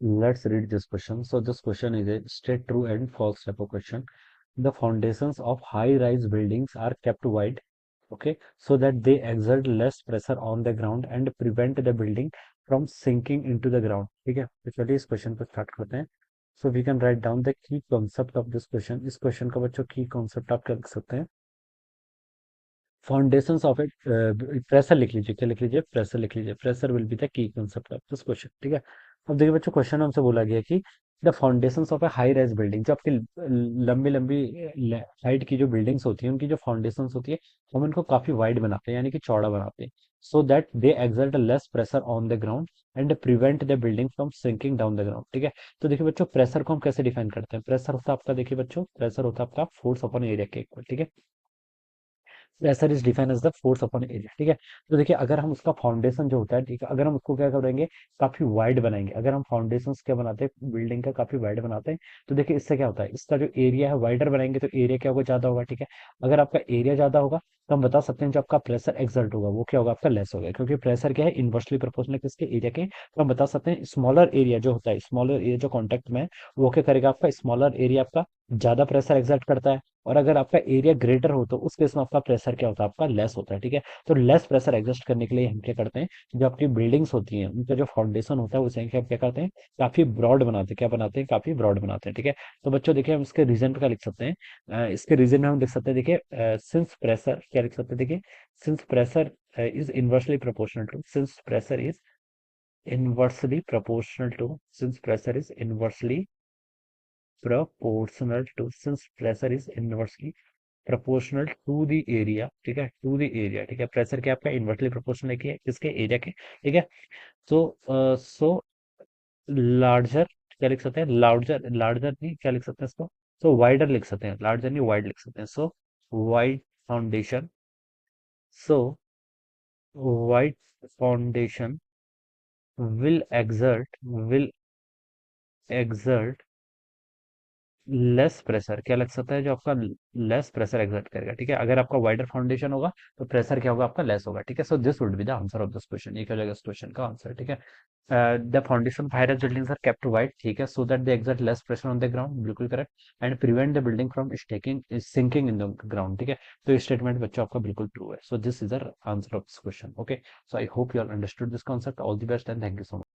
Let's read this question. So this question is a straight true and false type of question. The foundations of high-rise buildings are kept wide, okay, so that they exert less pressure on the ground and prevent the building from sinking into the ground. ठीक है, तो चलिए इस question को start करते हैं. So we can write down the key concept of this question. इस question का बच्चों की कॉन्सेप्ट आप क्या लिख सकते हैं? Foundations of it. प्रेशर लिख लीजिए. क्या लिख लीजिए? प्रेशर लिख लीजिए. Pressure will be the key concept of this question. ठीक है. अब देखिए बच्चों, क्वेश्चन हमसे बोला गया कि the foundations of A high rise building, जो आपकी लंबी लंबी हाइट की जो बिल्डिंग्स होती हैं, उनकी जो फाउंडेशंस होती है, हम उनको काफी वाइड बनाते हैं, यानी कि चौड़ा बनाते हैं, so that they exert less pressure on the ground and prevent the building from sinking down the ground. ठीक है. तो देखिए बच्चों, प्रेशर को हम कैसे डिफाइन करते हैं? प्रेशर होता है आपका, देखिए बच्चों, प्रेशर होता है आपका फोर्स अपॉन एरिया के इक्वल. ठीक है. Pressure is defined as the force upon area. ठीक है. तो देखिए, अगर हम उसका फाउंडेशन जो होता है, ठीक है, अगर हम उसको क्या करेंगे, काफी वाइड बनाएंगे. अगर हम फाउंडेशन क्या बनाते हैं, बिल्डिंग का काफी वाइड बनाते हैं, तो देखिए इससे क्या होता है, इसका जो एरिया है वाइडर बनाएंगे तो एरिया क्या होगा, ज्यादा होगा. ठीक है. अगर आपका एरिया ज्यादा होगा तो हम बता सकते हैं जो आपका प्रेशर एक्सर्ट होगा वो क्या होगा, आपका लेस होगा, क्योंकि प्रेशर क्या है, इनवर्सली प्रोपोर्शनल किसके, एरिया के. तो हम बता सकते हैं स्मॉलर एरिया जो होता है, स्मॉलर एरिया जो कॉन्टेक्ट में है, वो क्या करेगा, आपका स्मॉलर एरिया आपका ज्यादा प्रेशर एक्सर्ट करता है. और अगर आपका एरिया ग्रेटर हो तो उस केस में आपका प्रेशर क्या होता है, आपका लेस होता है. ठीक है. तो लेस प्रेशर एडजस्ट करने के लिए हम क्या करते हैं, जो आपकी बिल्डिंग्स होती हैं उनका जो फाउंडेशन होता है उसे क्या क्या करते हैं, काफी ब्रॉड बनाते हैं. क्या बनाते हैं? काफी ब्रॉड बनाते हैं. ठीक है. तो बच्चों देखिए, हम इसके रीजन क्या लिख सकते हैं? इसके रीजन में हम लिख सकते हैं, देखिए, सिंस प्रेशर, क्या लिख सकते हैं, देखिए, since pressure is inversely proportional to, since pressure is inversely proportional to, since pressure is inversely proportional to, since pressure is inversely proportional to the area. ठीक है, टू द एरिया. ठीक है. Pressure क्या आपका इन्वर्सली प्रोपोर्शनल है कि किसके, area के. ठीक है. सो सो लार्जर, क्या लिख सकते हैं, लार्जर, लार्जर नहीं, क्या लिख सकते हैं इसको, सो वाइडर लिख सकते हैं, लार्जर नहीं वाइड लिख सकते हैं. सो wide foundation, so wide foundation will exert less pressure. क्या लग सकता है, जो आपका लेस प्रेशर एक्सर्ट करेगा. ठीक है. अगर आपका वाइडर फाउंडेशन होगा तो प्रेशर क्या होगा, आपका लेस होगा. ठीक है. So this would be the answer of this question. ये क्या हो जाएगा इस क्वेश्चन का आंसर. ठीक है. The foundation of high buildings are kept wide. ठीक है. So that they exert less pressure on the ground. बिल्कुल correct. And prevent the building from staking sinking in the ground. ठीक है. तो ये स्टेटमेंट बच्चों आपका बिल्कुल ट्रू है. So this is the answer of this question. Okay. So I hope you all understood this concept. All the best and thank you so much.